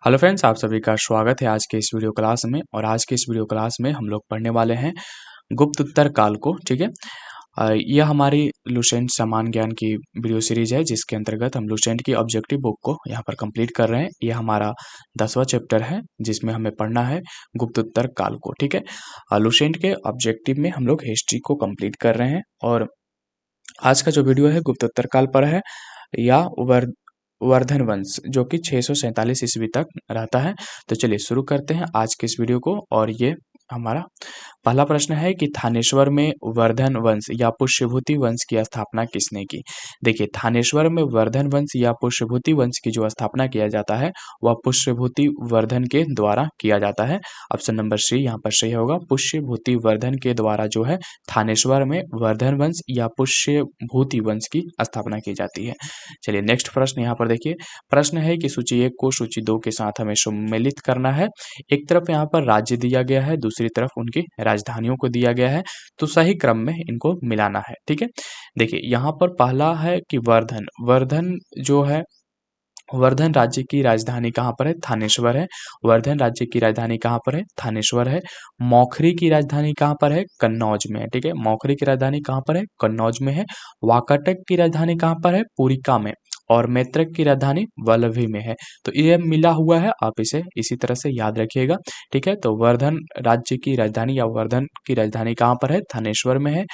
Hello friends, आप सभी का स्वागत है आज के इस वीडियो क्लास में। और आज के इस वीडियो क्लास में हम लोग पढ़ने वाले हैं गुप्त उत्तर काल को। ठीक है, यह हमारी लुसेंट समान ज्ञान की वीडियो सीरीज है, जिसके अंतर्गत हम लुसेंट की ऑब्जेक्टिव बुक को यहाँ पर कंप्लीट कर रहे हैं। यह हमारा 10वां चैप्टर है, जिसमें हमें पढ़ना है गुप्त उत्तर काल को। ठीक है, लुसेंट के ऑब्जेक्टिव में हम लोग हिस्ट्री को कंप्लीट कर रहे हैं और आज का जो वीडियो है गुप्त उत्तर काल पर है, या वर्धन वंश, जो कि 647 ईस्वी तक रहता है। तो चलिए शुरू करते हैं आज के इस वीडियो को। और ये हमारा पहला प्रश्न है कि थानेश्वर में वर्धन वंश या पुष्यभूति वंश की स्थापना किसने की। देखिए, थानेश्वर में वर्धन वंश या पुष्यभूति वंश की जो स्थापना किया जाता है वह पुष्यभूति वर्धन के द्वारा किया जाता है। ऑप्शन नंबर सी यहाँ पर सही होगा। पुष्यभूति वर्धन के द्वारा जो है थानेश्वर में वर्धन वंश या पुष्यभूति वंश की स्थापना की जाती है। चलिए नेक्स्ट प्रश्न यहाँ पर देखिए। प्रश्न है कि सूची 1 को सूची 2 के साथ हमें सम्मिलित करना है। एक तरफ यहाँ पर राज्य दिया गया है, दूसरी तरफ उनकी राजधानियों को दिया गया है, तो सही क्रम में इनको मिलाना है। ठीक है, देखिए यहाँ पर पहला है कि वर्धन जो है, वर्धन राज्य की राजधानी कहाँ पर है? थानेश्वर है। वर्धन राज्य की राजधानी कहाँ पर है? थानेश्वर है। मौखरी की राजधानी कहाँ पर है? कन्नौज में है। ठीक है, मौखरी की राजधानी कहाँ पर है? कन्नौज में है। वाकाटक की राजधानी कहाँ पर है? पुरिका में। और मैत्रक की राजधानी वल्लभी में है। तो ये मिला हुआ है, आप इसे इसी तरह से याद रखिएगा। ठीक है, तो वर्धन राज्य की राजधानी या वर्धन की राजधानी कहाँ पर है? थानेश्वर में है।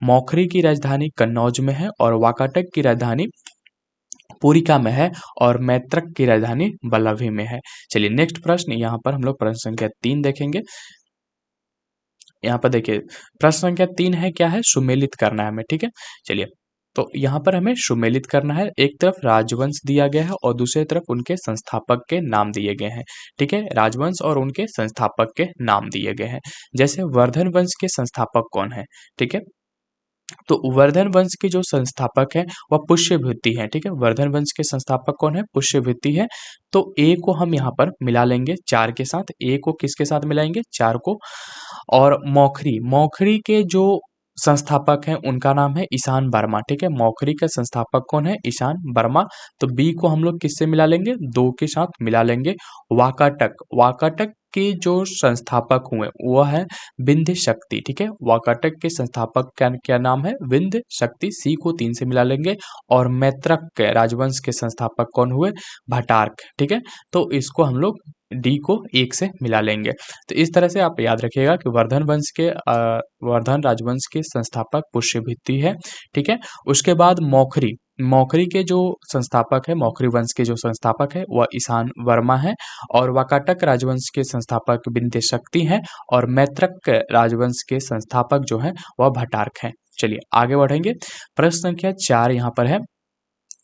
मौखरी की राजधानी कन्नौज में है और वाकाटक की राजधानी पुरिका में है और मैत्रक की राजधानी वल्लभी में है। चलिए नेक्स्ट प्रश्न, यहाँ पर हम लोग प्रश्न संख्या 3 देखेंगे। यहाँ पर देखिए प्रश्न संख्या 3 है, क्या है? सुमेलित करना है हमें। ठीक है, चलिए तो यहाँ पर हमें सुमेलित करना है। एक तरफ राजवंश दिया गया है और दूसरी तरफ उनके संस्थापक के नाम दिए गए हैं। ठीक है, राजवंश और उनके संस्थापक के नाम दिए गए हैं। जैसे वर्धन वंश के संस्थापक कौन है? ठीक है, तो वर्धन वंश के जो संस्थापक हैं वह पुष्यभूति हैं। ठीक है, वर्धन वंश के संस्थापक कौन है? पुष्यभूति है। तो ए को हम यहाँ पर मिला लेंगे 4 के साथ। ए को किसके साथ मिलाएंगे? 4 को। और मौखरी के जो संस्थापक हैं उनका नाम है ईशान वर्मा। ठीक है, मौखरी के संस्थापक कौन है? ईशान वर्मा। तो बी को हम लोग किससे मिला लेंगे? 2 के साथ मिला लेंगे। वाकाटक के जो संस्थापक हुए वह है विंध्य शक्ति। ठीक है, वाकाटक के संस्थापक का क्या नाम है? विंध्य शक्ति। सी को 3 से मिला लेंगे। और मैत्रक के राजवंश के संस्थापक कौन हुए? भट्टार्क। ठीक है, तो इसको हम लोग डी को 1 से मिला लेंगे। तो इस तरह से आप याद रखिएगा कि वर्धन राजवंश के संस्थापक पुष्यभूति है। ठीक है, उसके बाद मौखरी के जो संस्थापक है, मौखरी वंश के जो संस्थापक है वह ईशान वर्मा है। और वाकाटक राजवंश के संस्थापक विंध्य शक्ति हैं। और मैत्रक राजवंश के संस्थापक जो है वह भट्टार्क हैं। चलिए आगे बढ़ेंगे। प्रश्न संख्या 4 यहाँ पर है।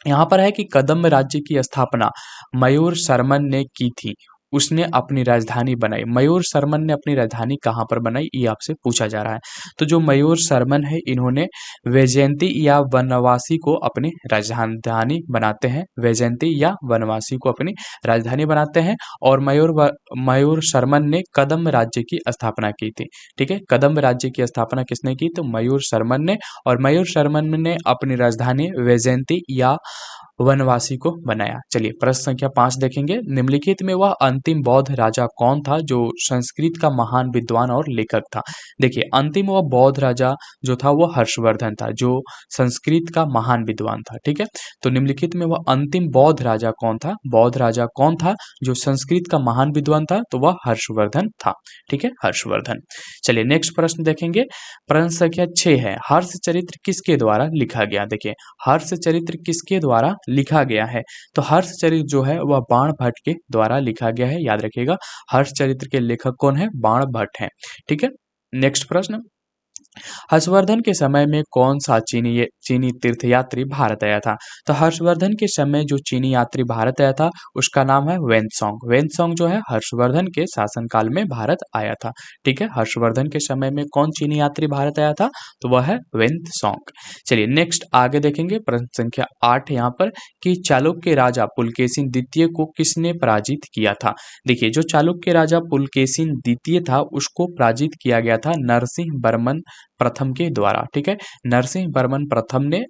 यहाँ पर है कि कदम्ब राज्य की स्थापना मयूर शर्मन ने की थी। उसने अपनी राजधानी बनाई। मयूर शर्मन ने अपनी राजधानी कहाँ पर बनाई, ये आपसे पूछा जा रहा है। तो जो मयूर शर्मन है, इन्होंने वैजयंती या वनवासी को अपनी राजधानी बनाते हैं। वैजयंती या वनवासी को अपनी राजधानी बनाते हैं। और मयूर शर्मन ने कदम्ब राज्य की स्थापना की थी। ठीक है, कदम्ब राज्य की स्थापना किसने की? तो मयूर शर्मन ने। और मयूर शर्मन ने अपनी राजधानी वैजयंती या वनवासी को बनाया। चलिए प्रश्न संख्या 5 देखेंगे। निम्नलिखित में वह अंतिम बौद्ध राजा कौन था जो संस्कृत का महान विद्वान और लेखक था? देखिए, अंतिम वह बौद्ध राजा जो था वो हर्षवर्धन था, जो संस्कृत का महान विद्वान था। ठीक है, तो निम्नलिखित में वह अंतिम बौद्ध राजा कौन था? बौद्ध राजा कौन था जो संस्कृत का महान विद्वान था? तो वह हर्षवर्धन था। ठीक है, हर्षवर्धन। चलिए नेक्स्ट प्रश्न देखेंगे। प्रश्न संख्या 6 है, हर्ष चरित्र किसके द्वारा लिखा गया? देखिए, हर्ष चरित्र किसके द्वारा लिखा गया है? तो हर्ष चरित्र जो है वह बाणभट्ट के द्वारा लिखा गया है। याद रखिएगा, हर्ष चरित्र के लेखक कौन है? बाणभट्ट हैं। ठीक है, नेक्स्ट प्रश्न। हर्षवर्धन के समय में कौन सा चीनी तीर्थयात्री भारत आया था? तो हर्षवर्धन के समय जो चीनी यात्री भारत आया था उसका नाम है वेनसोंग। वेनसोंग जो है हर्षवर्धन के शासनकाल में भारत आया था। ठीक है, हर्षवर्धन के समय में कौन चीनी यात्री भारत आया था? तो वह है वेनसोंग। चलिए नेक्स्ट आगे देखेंगे। प्रश्न संख्या 8 यहाँ पर कि चालुक्य राजा पुलकेशिन द्वितीय को किसने पराजित किया था? देखिए, जो चालुक्य राजा पुलकेशिन द्वितीय था उसको पराजित किया गया था नरसिंह वर्मन प्रथम के द्वारा। ठीक है, नरसिंह वर्मन प्रथम ने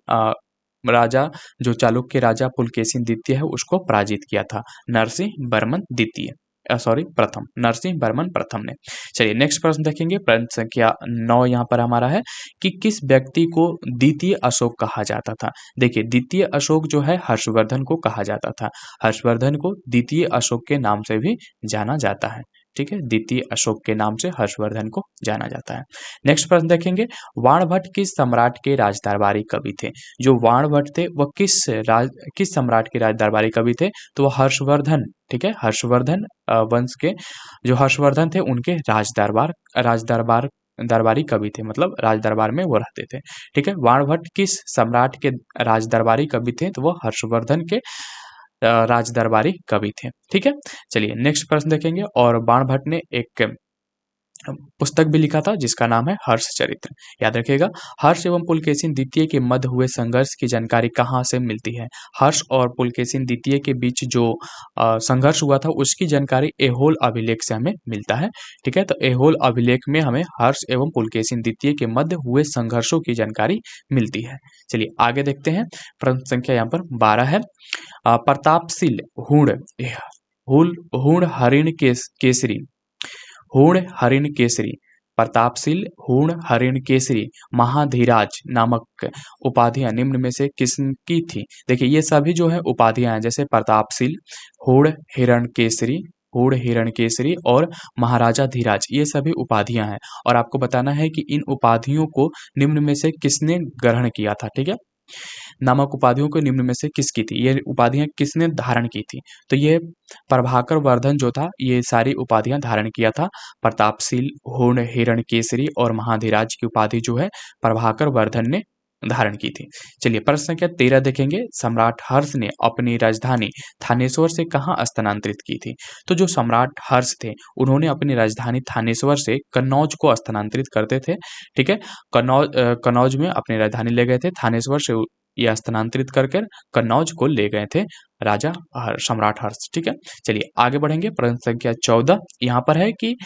राजा जो चालुक्य राजा पुलकेशिन द्वितीय है उसको पराजित किया था, नरसिंह वर्मन द्वितीय, सॉरी प्रथम, नरसिंह वर्मन प्रथम ने। चलिए नेक्स्ट प्रश्न देखेंगे। प्रश्न संख्या 9 यहाँ पर हमारा है कि किस व्यक्ति को द्वितीय अशोक कहा जाता था। देखिए द्वितीय अशोक जो है हर्षवर्धन को कहा जाता था। हर्षवर्धन को द्वितीय अशोक के नाम से भी जाना जाता है। ठीक है, द्वितीय अशोक के नाम से हर्षवर्धन को जाना जाता है। नेक्स्ट प्रश्न देखेंगे। वाणभट्ट किस सम्राट के राज दरबारी कवि थे। जो वाणभट्ट थे वह किस सम्राट के राज दरबारी कवि थे, तो वह हर्षवर्धन, ठीक है, हर्षवर्धन वंश के जो हर्षवर्धन थे उनके दरबारी कवि थे, मतलब राज दरबार में वो रहते थे। ठीक है, वाणभट्ट किस सम्राट के राज दरबारी कवि थे, तो वो हर्षवर्धन के राज दरबारी कवि थे। ठीक है, चलिए नेक्स्ट प्रश्न देखेंगे। और वाणभट्ट ने एक पुस्तक भी लिखा था जिसका नाम है हर्ष चरित्र। याद रखिएगा, हर्ष एवं पुलकेशिन द्वितीय के मध्य हुए संघर्ष की जानकारी कहाँ से मिलती है। हर्ष और पुलकेशिन द्वितीय के बीच जो संघर्ष हुआ था उसकी जानकारी ऐहोल अभिलेख से हमें मिलता है। ठीक है, तो ऐहोल अभिलेख में हमें हर्ष एवं पुलकेशिन द्वितीय के मध्य हुए संघर्षों की जानकारी मिलती है। चलिए आगे देखते हैं। प्रश्न संख्या यहाँ पर 12 है। प्रतापशील हूण हरिण केसरी हूण हरिण केसरी प्रतापशील हूण हरिण केसरी महाधीराज नामक उपाधियां निम्न में से किसकी थी। देखिए ये सभी जो है उपाधियां हैं, जैसे प्रतापशील, हूण हिरण केसरी और महाराजा धीराज, ये सभी उपाधियां हैं। और आपको बताना है कि इन उपाधियों को निम्न में से किसने ग्रहण किया था। ठीक है, नामक उपाधियों को निम्न में से किसकी थी, ये उपाधियां किसने धारण की थी। तो ये प्रभाकर वर्धन जो था ये सारी उपाधियां धारण किया था। प्रतापशील, हूण हिरण केसरी और महाधीराज की उपाधि जो है प्रभाकर वर्धन ने धारण की थी। चलिए प्रश्न संख्या 13 देखेंगे। सम्राट हर्ष ने अपनी राजधानी थानेश्वर से कहाँ स्थानांतरित की थी। तो जो सम्राट हर्ष थे उन्होंने अपनी राजधानी थानेश्वर से कन्नौज को स्थानांतरित करते थे। ठीक है, कन्नौज में अपनी राजधानी ले गए थे, थानेश्वर से ये स्थानांतरित करके कन्नौज को ले गए थे सम्राट हर्ष। ठीक है, चलिए आगे बढ़ेंगे। प्रश्न संख्या 14 यहाँ पर है कि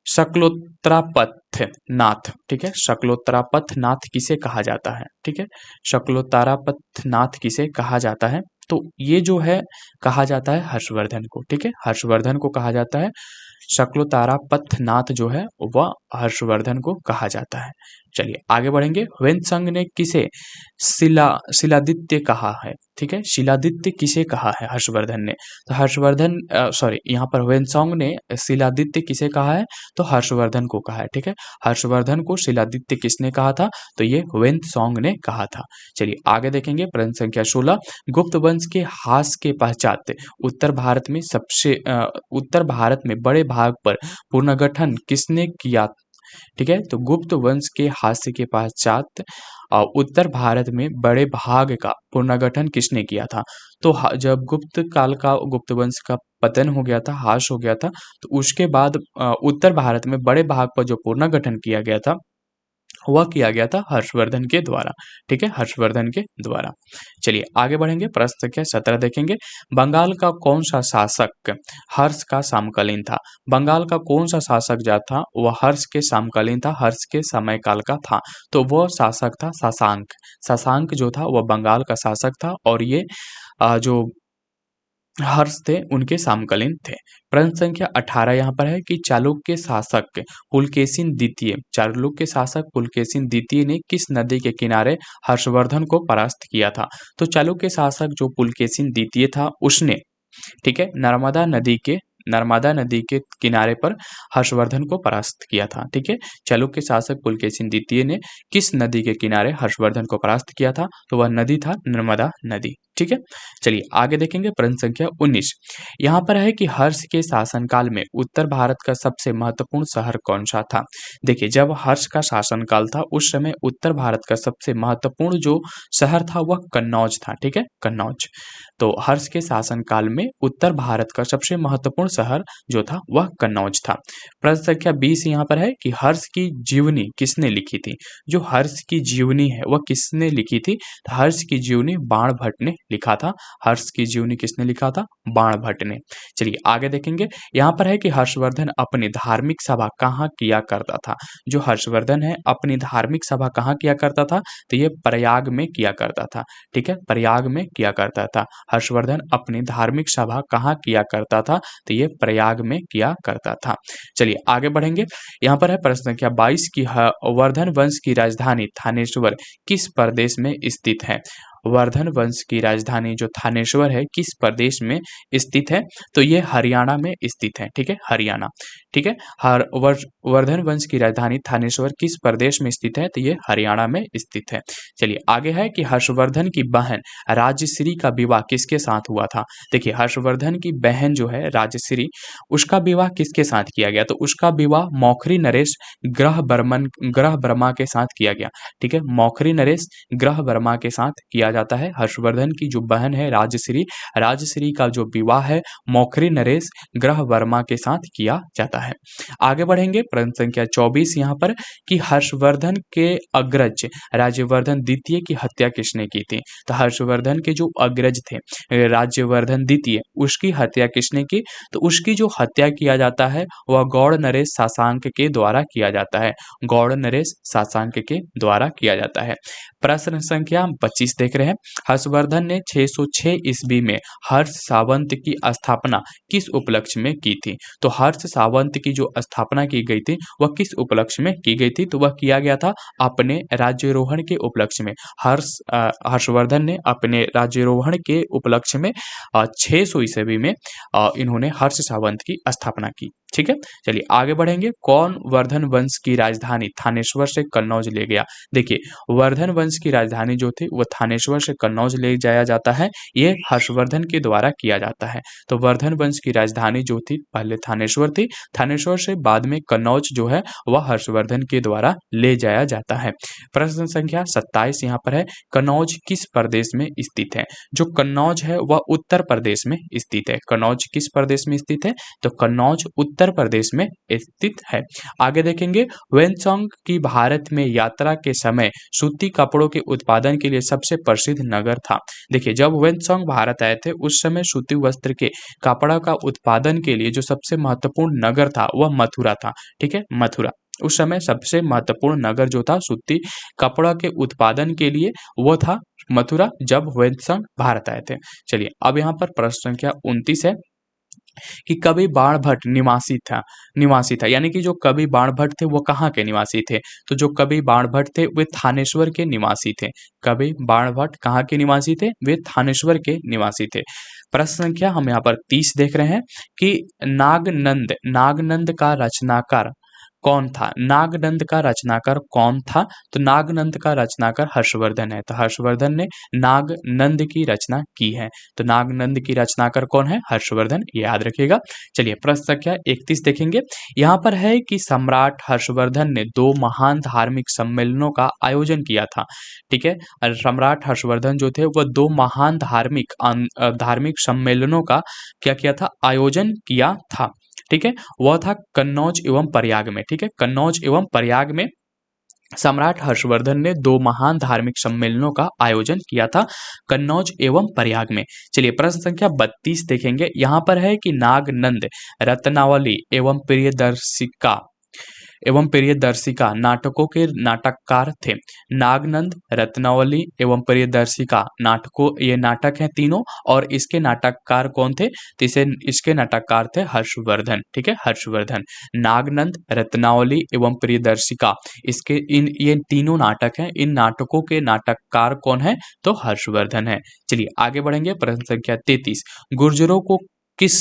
शकलोत्तरापथ नाथ, ठीक है, शकलोत्तरापथ नाथ किसे कहा जाता है। ठीक है, शकलोत्तरापथ नाथ किसे कहा जाता है, तो ये जो है कहा जाता है हर्षवर्धन को। ठीक है, हर्षवर्धन को कहा जाता है। शकलोत्तरापथ नाथ जो है वह हर्षवर्धन को कहा जाता है। चलिए आगे बढ़ेंगे। ह्वेनसांग ने किसे शिलादित्य कहा है। ठीक है, शिलादित्य किसे कहा है हर्षवर्धन ने, तो हर्षवर्धन यहाँ पर ह्वेनसांग ने शिलादित्य किसे कहा है, तो हर्षवर्धन को कहा है। ठीक है, हर्षवर्धन को शिलादित्य किसने कहा था, तो ये ह्वेनसांग ने कहा था। चलिए आगे देखेंगे। प्रश्न संख्या 16। गुप्त वंश के ह्रास के पश्चात उत्तर भारत में बड़े भाग पर पुनर्गठन किसने किया। ठीक है, तो गुप्त वंश के हास्य के पश्चात उत्तर भारत में बड़े भाग का पुनर्गठन किसने किया था। तो जब गुप्त वंश का पतन हो गया था, हास हो गया था, तो उसके बाद उत्तर भारत में बड़े भाग पर जो पुनर्गठन किया गया था वह किया गया था हर्षवर्धन के द्वारा। ठीक है, हर्षवर्धन के द्वारा। चलिए आगे बढ़ेंगे। प्रश्न संख्या 17 देखेंगे। बंगाल का कौन सा शासक हर्ष का समकालीन था। बंगाल का कौन सा शासक जो था वह हर्ष के समकालीन था, हर्ष के समय काल का था। तो वह शासक था शशांक। शशांक जो था वह बंगाल का शासक था और ये जो हर्ष थे उनके समकालीन थे। प्रश्न संख्या 18 यहाँ पर है कि चालुक्य शासक पुलकेशिन द्वितीय ने किस नदी के किनारे हर्षवर्धन को परास्त किया था। तो चालुक्य शासक जो पुलकेशिन द्वितीय था उसने, ठीक है, नर्मदा नदी के किनारे पर हर्षवर्धन को परास्त किया था। ठीक है, चालुक्य शासक पुलकेशिन द्वितीय ने किस नदी के किनारे हर्षवर्धन को परास्त किया था, तो वह नदी था नर्मदा नदी। ठीक है, चलिए आगे देखेंगे। प्रश्न संख्या 19 यहाँ पर है कि हर्ष के शासनकाल में उत्तर भारत का सबसे महत्वपूर्ण शहर कौन सा था। देखिए जब हर्ष का शासनकाल था उस समय उत्तर भारत का सबसे महत्वपूर्ण जो शहर था वह कन्नौज था। ठीक है, कन्नौज। तो हर्ष के शासनकाल में उत्तर भारत का सबसे महत्वपूर्ण शहर जो था वह कन्नौज था। प्रश्न संख्या 20 यहाँ पर है कि हर्ष की जीवनी किसने लिखी थी। जो हर्ष की जीवनी है वह किसने लिखी थी, हर्ष की जीवनी बाणभट्ट ने लिखा था? हर्ष की जीवनी किसने लिखा था? बाणभट्ट ने। चलिए आगे देखेंगे, यहाँ पर है कि हर्षवर्धन अपनी धार्मिक सभा कहाँ किया करता था? जो हर्षवर्धन है अपनी धार्मिक सभा कहाँ किया करता था? तो ये प्रयाग में किया करता था। ठीक है, प्रयाग में किया करता था। हर्षवर्धन अपनी धार्मिक सभा कहाँ किया करता था? तो ये प्रयाग में किया करता था। चलिए आगे बढ़ेंगे, यहाँ पर है प्रश्न संख्या 22 की वर्धन वंश की राजधानी थानेश्वर किस प्रदेश में स्थित है? वर्धन वंश की राजधानी जो थानेश्वर है किस प्रदेश में स्थित है? तो ये हरियाणा में स्थित है। ठीक है, हरियाणा। ठीक है, वर्धन वंश की राजधानी थानेश्वर किस प्रदेश में स्थित है? तो ये हरियाणा में स्थित है। चलिए आगे है कि हर्षवर्धन की बहन राजश्री का विवाह किसके साथ हुआ था? देखिए, हर्षवर्धन की बहन जो है राजश्री, उसका विवाह किसके साथ किया गया? तो उसका विवाह मौखरी नरेश ग्रह वर्मा के साथ किया गया। ठीक है, मौखरी नरेश ग्रह वर्मा के साथ किया जाता है। हर्षवर्धन की जो बहन है राजश्री का जो विवाह है मौखरी नरेश ग्रह वर्मा के साथ किया जाता है। आगे बढ़ेंगे, प्रश्न संख्या 24 यहाँ पर कि हर्षवर्धन के अग्रज राज्यवर्धन द्वितीय की हत्या किसने की थी? तो हर्षवर्धन के जो अग्रज थे राज्यवर्धन द्वितीय, उसकी हत्या किसने की? तो उसकी जो हत्या किया जाता है वह गौड़ नरेश शशांक के द्वारा किया जाता है। गौड़ नरेश शशांक के द्वारा किया जाता है। प्रश्न संख्या 25 देख रहे हैं, हर्षवर्धन ने 606 ईस्वी में हर्ष सावंत की स्थापना किस उपलक्ष्य में की थी? तो हर्ष सावंत की जो स्थापना की गई थी वह किस उपलक्ष्य में की गई थी? तो वह किया गया था अपने राज्यारोहण के उपलक्ष्य में। हर्षवर्धन ने अपने राज्यारोहण के उपलक्ष्य में 600 ईस्वी में इन्होंने हर्ष सावंत की स्थापना की। ठीक है, चलिए आगे बढ़ेंगे, कौन वर्धन वंश की राजधानी थानेश्वर से कन्नौज ले गया? देखिए, वर्धन वंश की राजधानी जो थी वह थानेश्वर से कन्नौज ले जाया जाता है, ये हर्षवर्धन के द्वारा किया जाता है। तो वर्धन वंश की राजधानी जो थी पहले थानेश्वर थी, थानेश्वर से बाद में कन्नौज जो है वह हर्षवर्धन के द्वारा ले जाया जाता है। प्रश्न संख्या 27 यहाँ पर है, कन्नौज किस प्रदेश में स्थित है? जो कन्नौज है वह उत्तर प्रदेश में स्थित है। कन्नौज किस प्रदेश में स्थित है? तो कन्नौज उत्तर प्रदेश में स्थित है। आगे देखेंगे, वेनसोंग की भारत में यात्रा के समय सूती कपड़ों के उत्पादन के लिए सबसे प्रसिद्ध नगर था। देखिए, जब वेनसोंग भारत आए थे उस समय सूती वस्त्र के कपड़ा का उत्पादन के लिए जो सबसे महत्वपूर्ण नगर था वह मथुरा था। ठीक है, मथुरा उस समय सबसे महत्वपूर्ण नगर जो था सूती कपड़ा के उत्पादन के लिए वो था मथुरा, जब वेनसोंग भारत आए थे। चलिए अब यहाँ पर प्रश्न संख्या 29 है कि कवि बाणभट्ट निवासी था, यानी कि जो कवि बाणभट्ट थे वो कहाँ के निवासी थे? तो जो कवि बाणभट्ट थे वे थानेश्वर के निवासी थे। कवि बाणभट्ट कहाँ के निवासी थे? वे थानेश्वर के निवासी थे। प्रश्न संख्या हम यहाँ पर 30 देख रहे हैं कि नागनंद का रचनाकार कौन था? नागनंद का रचनाकार कौन था? तो नागनंद का रचनाकार हर्षवर्धन है। तो हर्षवर्धन ने नागनंद की रचना की है। तो नागनंद की रचनाकार कौन है? हर्षवर्धन, याद रखिएगा। चलिए प्रश्न संख्या 31 देखेंगे, यहाँ पर है कि सम्राट हर्षवर्धन ने 2 महान धार्मिक सम्मेलनों का आयोजन किया था। ठीक है, सम्राट हर्षवर्धन जो थे वह 2 महान धार्मिक सम्मेलनों का क्या किया था? आयोजन किया था। ठीक है, वह था कन्नौज एवं प्रयाग में। ठीक है, कन्नौज एवं प्रयाग में सम्राट हर्षवर्धन ने 2 महान धार्मिक सम्मेलनों का आयोजन किया था, कन्नौज एवं प्रयाग में। चलिए प्रश्न संख्या 32 देखेंगे, यहाँ पर है कि नागनंद रत्नावली एवं प्रियदर्शिका नाटकों के नाटककार थे। नागनंद, रत्नावली एवं प्रियदर्शिका ये नाटक हैं तीनों, और इसके नाटककार कौन थे? तो इसके नाटककार थे हर्षवर्धन। ठीक है, हर्षवर्धन। नागनंद, रत्नावली एवं प्रियदर्शिका, ये तीनों नाटक हैं, इन नाटकों के नाटककार कौन है? तो हर्षवर्धन है। चलिए आगे बढ़ेंगे, प्रश्न संख्या 33, गुर्जरों को किस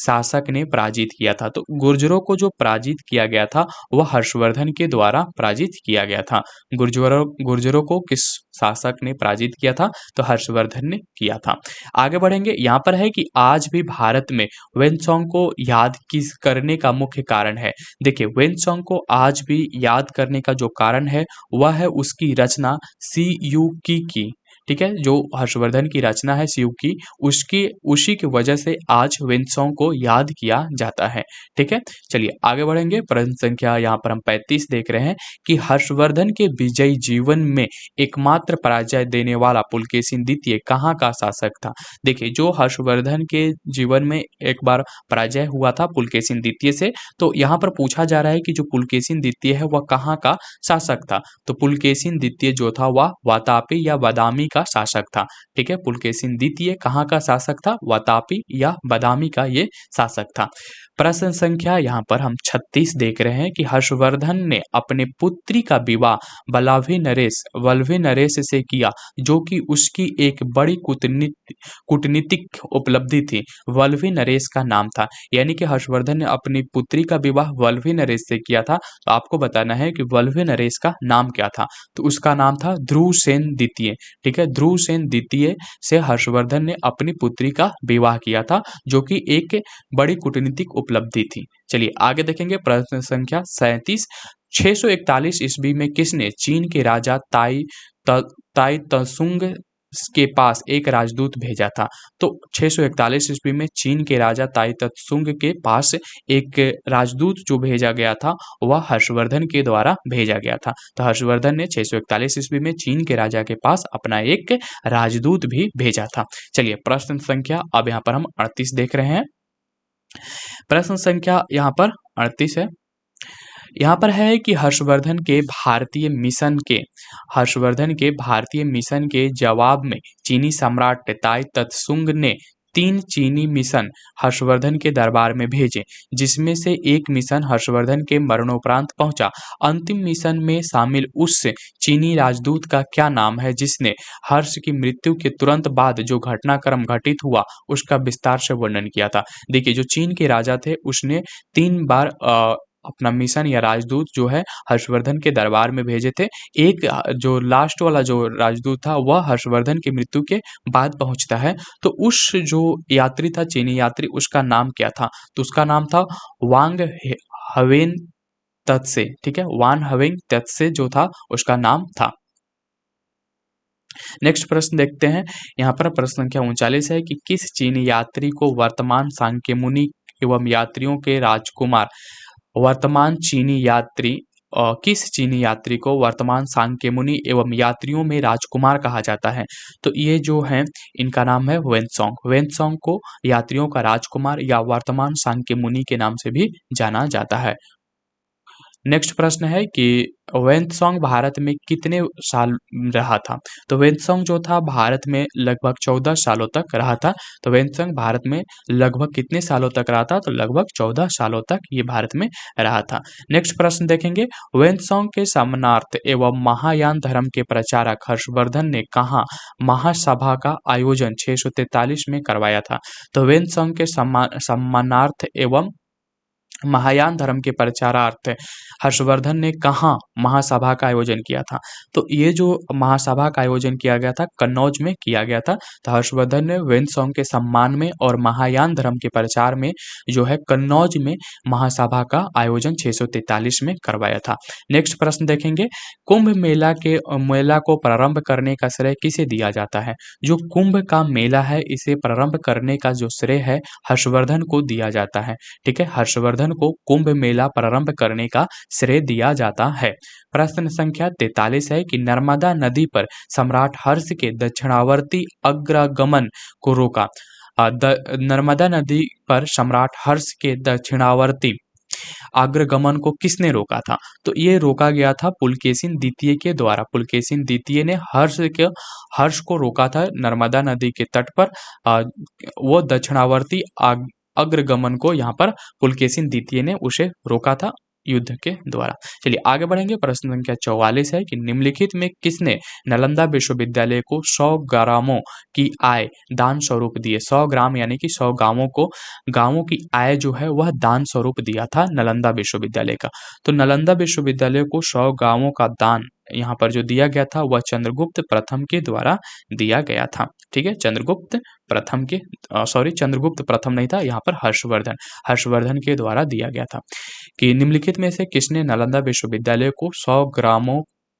शासक ने पराजित किया था? तो गुर्जरों को जो पराजित किया गया था वह हर्षवर्धन के द्वारा पराजित किया गया था। गुर्जरों को किस शासक ने पराजित किया था? तो हर्षवर्धन ने किया था। आगे बढ़ेंगे, यहाँ पर है कि आज भी भारत में वेनसोंग को याद करने का मुख्य कारण है। देखिए, वेनसोंग को आज भी याद करने का जो कारण है वह है उसकी रचना सी यू की। ठीक है, जो हर्षवर्धन की रचना है शिव की, उसकी उसी की वजह से आज वेन्सोंग को याद किया जाता है। ठीक है, चलिए आगे बढ़ेंगे। प्रश्न संख्या यहाँ पर हम 35 देख रहे हैं कि हर्षवर्धन के विजयी जीवन में एकमात्र पराजय देने वाला पुलकेशिन द्वितीय कहाँ का शासक था। देखिए, जो हर्षवर्धन के जीवन में एक बार पराजय हुआ था पुलकेशिन द्वितीय से, तो यहाँ पर पूछा जा रहा है कि जो पुलकेशिन द्वितीय है वह कहाँ का शासक था। तो पुलकेशिन द्वितीय जो था वह वातापी या बादामी का शासक था। ठीक है, पुलकेशिन द्वितीय कहाँ का शासक था, वातापी या बादामी का ये शासक था। प्रश्न संख्या यहाँ पर हम 36 देख रहे हैं कि हर्षवर्धन ने अपने पुत्री का विवाह वल्लभी नरेश से किया, जो कि उसकी एक बड़ी कूटनीतिक उपलब्धि थी। वल्लभी नरेश का नाम था, यानी कि हर्षवर्धन ने अपनी पुत्री का विवाह वल्लभी नरेश से किया था। तो आपको बताना है कि वल्लभी नरेश का नाम क्या था। तो उसका नाम था ध्रुवसेन द्वितीय। ठीक है, ध्रुवसेन द्वितीय से हर्षवर्धन ने अपनी पुत्री का विवाह किया था, जो कि एक बड़ी कूटनीतिक उपलब्धि थी। चलिए आगे देखेंगे। प्रश्न संख्या 37, 641 ईस्वी में किसने चीन के राजा ताई त्सुंग के पास एक राजदूत भेजा था। तो 641 ईस्वी में चीन के राजा ताई त्सुंग के पास एक राजदूत जो भेजा गया था वह हर्षवर्धन के द्वारा भेजा गया था। तो हर्षवर्धन ने 641 ईस्वी में चीन के राजा के पास अपना एक राजदूत भी भेजा था। चलिए प्रश्न संख्या अब यहाँ पर हम 38 देख रहे हैं। प्रश्न संख्या यहाँ पर 38 है। यहाँ पर है कि हर्षवर्धन के भारतीय मिशन के जवाब में चीनी सम्राट ताई त्सुंग ने 3 चीनी मिशन हर्षवर्धन के दरबार में भेजे, जिसमें से एक मिशन हर्षवर्धन के मरणोपरांत पहुंचा। अंतिम मिशन में शामिल उस चीनी राजदूत का क्या नाम है जिसने हर्ष की मृत्यु के तुरंत बाद जो घटनाक्रम घटित हुआ उसका विस्तार से वर्णन किया था। देखिए, जो चीन के राजा थे उसने 3 बार अपना मिशन या राजदूत जो है हर्षवर्धन के दरबार में भेजे थे। एक जो लास्ट वाला जो राजदूत था वह हर्षवर्धन की मृत्यु के बाद पहुंचता है। तो उस जो यात्री था, चीनी यात्री, उसका नाम क्या था। तो उसका नाम था वांग हवेन तत्से। ठीक है, वान हवेन तत्से जो था उसका नाम था। नेक्स्ट प्रश्न देखते हैं। यहाँ पर प्रश्न संख्या 39 है कि किस चीनी यात्री को वर्तमान सांक्य मुनि एवं यात्रियों के राजकुमार किस चीनी यात्री को वर्तमान सांक्य मुनि एवं यात्रियों में राजकुमार कहा जाता है। तो ये जो है इनका नाम है वेन्सोंग को यात्रियों का राजकुमार या वर्तमान सांक्य मुनि के नाम से भी जाना जाता है। नेक्स्ट प्रश्न है कि वेन्सोंग भारत में कितने साल रहा था। तो वेन्सोंग जो था भारत में लगभग 14 सालों तक रहा था। तो वेन्सोंग भारत में लगभग कितने सालों तक रहा था। तो लगभग 14 सालों तक ये भारत में रहा था। नेक्स्ट प्रश्न देखेंगे। वेन्सोंग के समानार्थ एवं महायान धर्म के प्रचारक हर्षवर्धन ने कहाँ महासभा का आयोजन 643 में करवाया था। तो वेन्सोंग के समानार्थ एवं महायान धर्म के प्रचारार्थ हर्षवर्धन ने कहाँ महासभा का आयोजन किया था। तो ये जो महासभा का आयोजन किया गया था कन्नौज में किया गया था। तो हर्षवर्धन ने वेन्सोंग के सम्मान में और महायान धर्म के प्रचार में जो है कन्नौज में महासभा का आयोजन 643 में करवाया था। नेक्स्ट प्रश्न देखेंगे। कुंभ मेला को प्रारंभ करने का श्रेय किसे दिया जाता है। जो कुंभ का मेला है इसे प्रारंभ करने का जो श्रेय है हर्षवर्धन को दिया जाता है। ठीक है, हर्षवर्धन को कुंभ मेला प्रारंभ करने का श्रेय दिया जाता है। प्रश्न संख्या 43 है कि नर्मदा नदी पर सम्राट हर्ष के दक्षिणावर्ती अग्रगमन को रोका। नर्मदा नदी पर सम्राट हर्ष के दक्षिणावर्ती अग्रगमन को किसने रोका था। तो ये रोका गया था पुलकेशिन द्वितीय के द्वारा। पुलकेशिन द्वितीय ने हर्ष को रोका था नर्मदा नदी के तट पर। वो दक्षिणावर्ती अग्रगमन को यहाँ पर पुलकेशिन द्वितीय ने उसे रोका था युद्ध के द्वारा। चलिए आगे बढ़ेंगे। प्रश्न संख्या 44 है कि निम्नलिखित में किसने नालंदा विश्वविद्यालय को 100 ग्रामों की आय दान स्वरूप दिए। 100 ग्राम यानी कि 100 गांवों की आय जो है वह दान स्वरूप दिया था नालंदा विश्वविद्यालय का। तो नालंदा विश्वविद्यालय को 100 गांवों का दान यहाँ पर जो दिया गया था वह चंद्रगुप्त प्रथम के द्वारा दिया गया था। ठीक है, चंद्रगुप्त प्रथम नहीं था, यहाँ पर हर्षवर्धन के द्वारा दिया गया था। कि निम्नलिखित में से किसने नालंदा विश्वविद्यालय को 100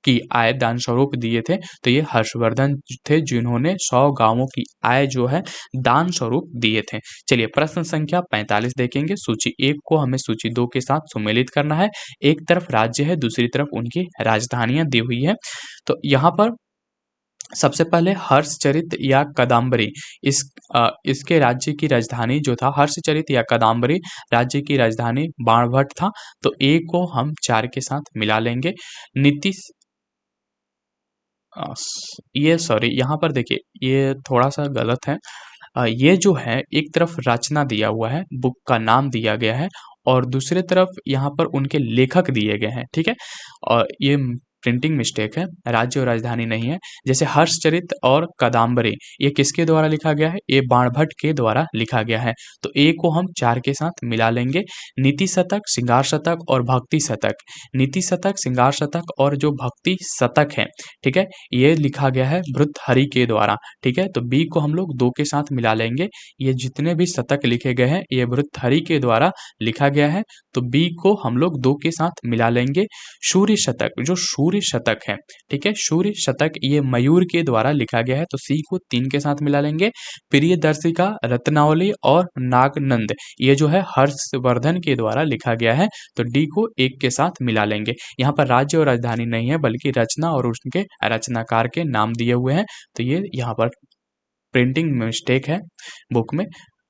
की आय दान स्वरूप दिए थे, तो ये हर्षवर्धन थे जिन्होंने 100 गांवों की आय जो है दान स्वरूप दिए थे। चलिए प्रश्न संख्या 45 देखेंगे। सूची 1 को हमें सूची 2 के साथ सुमेलित करना है। एक तरफ राज्य है, दूसरी तरफ उनकी राजधानियां दी हुई है। तो यहाँ पर सबसे पहले हर्षचरित या कदम्बरी, इसके राज्य की राजधानी जो था हर्षचरित या कदम्बरी राज्य की राजधानी बाणभट्ट था। तो ए को हम 4 के साथ मिला लेंगे। नीति ये सॉरी यहाँ पर देखिए ये थोड़ा सा गलत है। ये जो है एक तरफ रचना दिया हुआ है, बुक का नाम दिया गया है और दूसरे तरफ यहाँ पर उनके लेखक दिए गए हैं, ठीक है। और ये प्रिंटिंग मिस्टेक है, राज्य और राजधानी नहीं है। जैसे हर्षचरित और कदम्बरी ये किसके द्वारा लिखा गया है, ये बाणभट्ट के द्वारा लिखा गया है। तो ए को हम 4 के साथ मिला लेंगे। नीति शतक, श्रृंगार शतक और भक्ति शतक, नीति शतक, श्रृंगार शतक और जो भक्ति शतक है, ठीक है, ये लिखा गया है भर्तृहरि के द्वारा, ठीक है। तो बी को हम लोग 2 के साथ मिला लेंगे। ये जितने भी शतक लिखे गए हैं ये भर्तृहरि के द्वारा लिखा गया है, तो बी को हम लोग 2 के साथ मिला लेंगे। सूर्य शतक, जो सूर्य शतक है, ठीक है, सूर्य शतक ये मयूर के द्वारा लिखा गया है, तो सी को 3 के साथ मिला लेंगे। प्रियदर्शिका, रत्नावली और नागनंद ये जो है हर्षवर्धन के द्वारा लिखा गया है, तो डी को 1 के साथ मिला लेंगे। यहाँ पर राज्य और राजधानी नहीं है बल्कि रचना और उसके रचनाकार के नाम दिए हुए हैं, तो ये यहाँ पर प्रिंटिंग मिस्टेक है बुक में,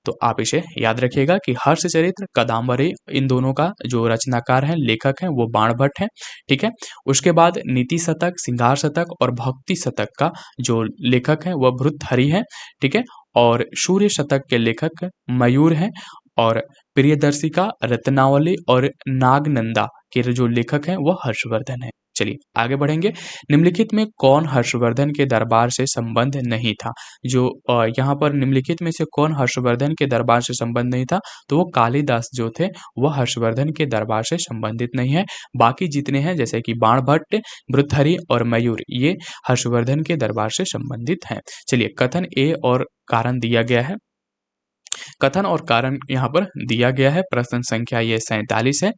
तो आप इसे याद रखिएगा कि हर्षचरित्र, कदम्बरी इन दोनों का जो रचनाकार है, लेखक है, वो बाणभट्ट है, ठीक है। उसके बाद नीति शतक, श्रृंगार शतक और भक्ति शतक का जो लेखक है वह भर्तृहरि है, ठीक है। और सूर्य शतक के लेखक मयूर हैं और प्रियदर्शिका, रत्नावली और नागनंदा के जो लेखक हैं वह हर्षवर्धन है। चलिए आगे बढ़ेंगे। निम्नलिखित में कौन हर्षवर्धन के दरबार से संबंध नहीं था? जो यहाँ पर निम्नलिखित में से कौन हर्षवर्धन के दरबार से संबंध नहीं था, तो वो कालिदास जो थे वह हर्षवर्धन के दरबार से संबंधित नहीं है। बाकी जितने हैं जैसे कि बाणभट्ट, भर्तृहरि और मयूर ये हर्षवर्धन के दरबार से संबंधित हैं। चलिए कथन ए और कारण दिया गया है। कथन और कारण यहाँ पर दिया गया है। प्रश्न संख्या ये 47 है।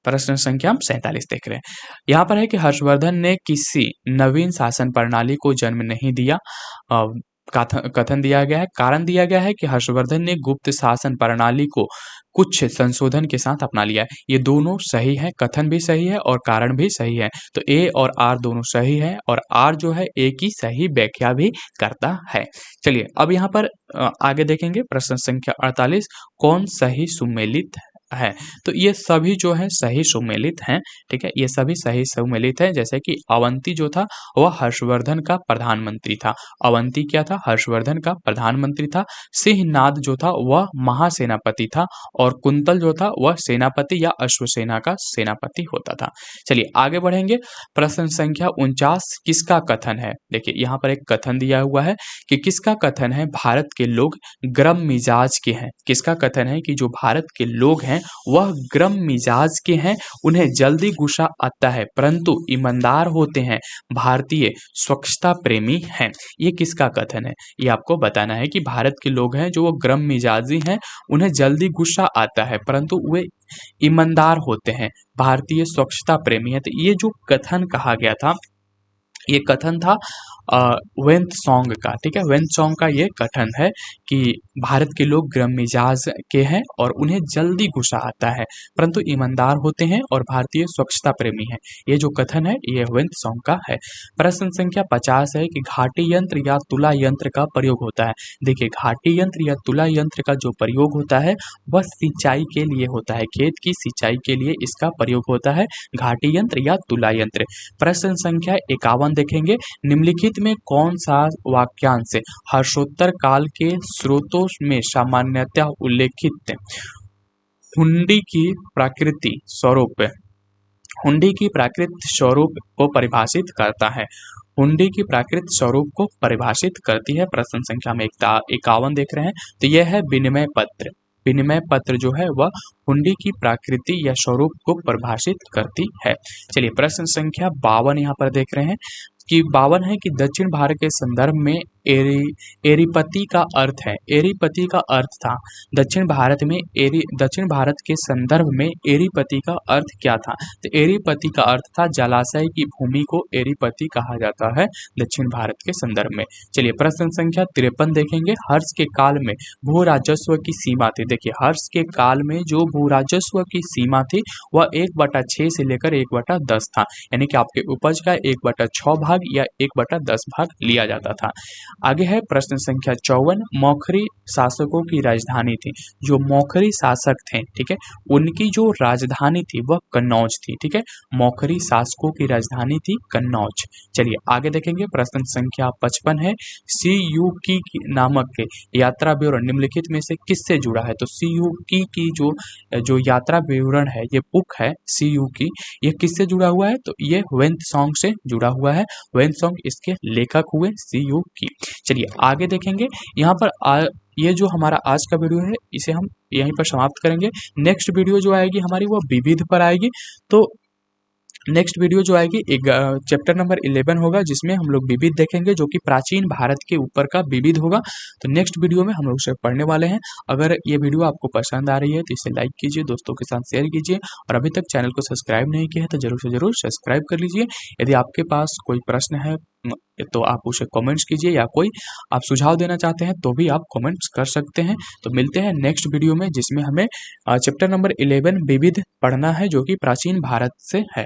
प्रश्न संख्या हम 47 देख रहे हैं। यहाँ पर है कि हर्षवर्धन ने किसी नवीन शासन प्रणाली को जन्म नहीं दिया। कथन दिया गया है। कारण दिया गया है कि हर्षवर्धन ने गुप्त शासन प्रणाली को कुछ संशोधन के साथ अपना लिया है। ये दोनों सही है, कथन भी सही है और कारण भी सही है। तो ए और आर दोनों सही है और आर जो है ए की सही व्याख्या भी करता है। चलिए अब यहाँ पर आगे देखेंगे। प्रश्न संख्या 48 कौन सही सुमेलित है? तो ये सभी जो है सही सुमेलित हैं, ठीक है, ये सभी सही सुमेलित है। जैसे कि अवंती जो था वह हर्षवर्धन का प्रधानमंत्री था। अवंती क्या था? हर्षवर्धन का प्रधानमंत्री था। सिंहनाद जो था वह महासेनापति था और कुंतल जो था वह सेनापति या अश्वसेना का सेनापति होता था। चलिए आगे बढ़ेंगे। प्रश्न संख्या 49 किसका कथन है? देखिए यहाँ पर एक कथन दिया हुआ है कि किसका कथन है भारत के लोग गर्म मिजाज के हैं। किसका कथन है कि जो भारत के लोग हैं वह गर्म मिजाज के हैं, उन्हें जल्दी गुस्सा आता है परंतु ईमानदार होते हैं, भारतीय स्वच्छता प्रेमी हैं। ये किसका कथन है? ये आपको बताना है कि भारत के लोग हैं जो वो गर्म मिजाजी हैं, उन्हें जल्दी गुस्सा आता है परंतु वे ईमानदार होते हैं, भारतीय स्वच्छता प्रेमी है। तो ये जो कथन कहा गया था ये कथन था वेंत्सोंग का, ठीक है, वेंत्सोंग का ये कथन है कि भारत के लोग गर्म मिजाज के हैं और उन्हें जल्दी गुस्सा आता है परंतु ईमानदार होते हैं और भारतीय स्वच्छता प्रेमी हैं। ये जो कथन है ये वेंत्सोंग का है। प्रश्न संख्या 50 है कि घाटी यंत्र या तुला यंत्र का प्रयोग होता है। देखिए घाटी यंत्र या तुला यंत्र का जो प्रयोग होता है वह सिंचाई के लिए होता है, खेत की सिंचाई के लिए इसका प्रयोग होता है, घाटी यंत्र या तुला यंत्र। प्रश्न संख्या 51 देखेंगे। निम्नलिखित में कौन सा वाक्यांश हर्षोत्तर काल के स्रोतों में सामान्यतः उल्लेखित हुंडी की प्रकृति स्वरूप हुंडी की प्राकृत स्वरूप को परिभाषित करता है? हुंडी की प्राकृत स्वरूप को परिभाषित करती है। प्रश्न संख्या में 51 देख रहे हैं। तो यह है विनिमय पत्र। विनिमय पत्र जो है वह हुंडी की प्रकृति या स्वरूप को परिभाषित करती है। चलिए प्रश्न संख्या 52 यहाँ पर देख रहे हैं कि 52 है कि दक्षिण भारत के संदर्भ में एरीपति का अर्थ है। एरीपति का अर्थ था दक्षिण भारत में दक्षिण भारत के संदर्भ में एरीपति का अर्थ क्या था? तो एरीपति का अर्थ था जलाशय की भूमि को एरीपति कहा जाता है दक्षिण भारत के संदर्भ में। चलिए प्रश्न संख्या 53 देखेंगे। हर्ष के काल में भू राजस्व की सीमा थी। देखिए हर्ष के काल में जो भू राजस्व की सीमा थी वह 1/6 से लेकर 1/10 था, यानी कि आपके उपज का 1/6 भाग या 1/10 भाग लिया जाता था। आगे है प्रश्न संख्या 54। मौखरी शासकों की राजधानी थी। जो मौखरी शासक थे, ठीक है, उनकी जो राजधानी थी वह कन्नौज थी। ठीक है, मौखरी शासकों की राजधानी थी कन्नौज। चलिए आगे देखेंगे। प्रश्न संख्या 55 है। सीयूकी नामक के यात्रा विवरण निम्नलिखित में से किससे जुड़ा है? तो सीयूकी की जो यात्रा विवरण है, ये बुक है सीयूकी, ये किससे जुड़ा हुआ है? तो ये वेन्त्सोंग से जुड़ा हुआ है। वेन्त्सोंग इसके लेखक हुए सीयूकी। चलिए आगे देखेंगे। यहाँ पर ये जो हमारा आज का वीडियो है इसे हम यहीं पर समाप्त करेंगे। नेक्स्ट वीडियो जो आएगी हमारी वो विविध पर आएगी। तो नेक्स्ट वीडियो जो आएगी एक चैप्टर नंबर 11 होगा, जिसमें हम लोग विविध देखेंगे, जो कि प्राचीन भारत के ऊपर का विविध होगा। तो नेक्स्ट वीडियो में हम लोग उसे पढ़ने वाले हैं। अगर ये वीडियो आपको पसंद आ रही है तो इसे लाइक कीजिए, दोस्तों के साथ शेयर कीजिए, और अभी तक चैनल को सब्सक्राइब नहीं किया है तो जरूर से जरूर सब्सक्राइब कर लीजिए। यदि आपके पास कोई प्रश्न है तो आप उसे कमेंट्स कीजिए, या कोई आप सुझाव देना चाहते हैं तो भी आप कमेंट्स कर सकते हैं। तो मिलते हैं नेक्स्ट वीडियो में, जिसमें हमें चैप्टर नंबर 11 विविध पढ़ना है, जो कि प्राचीन भारत से है।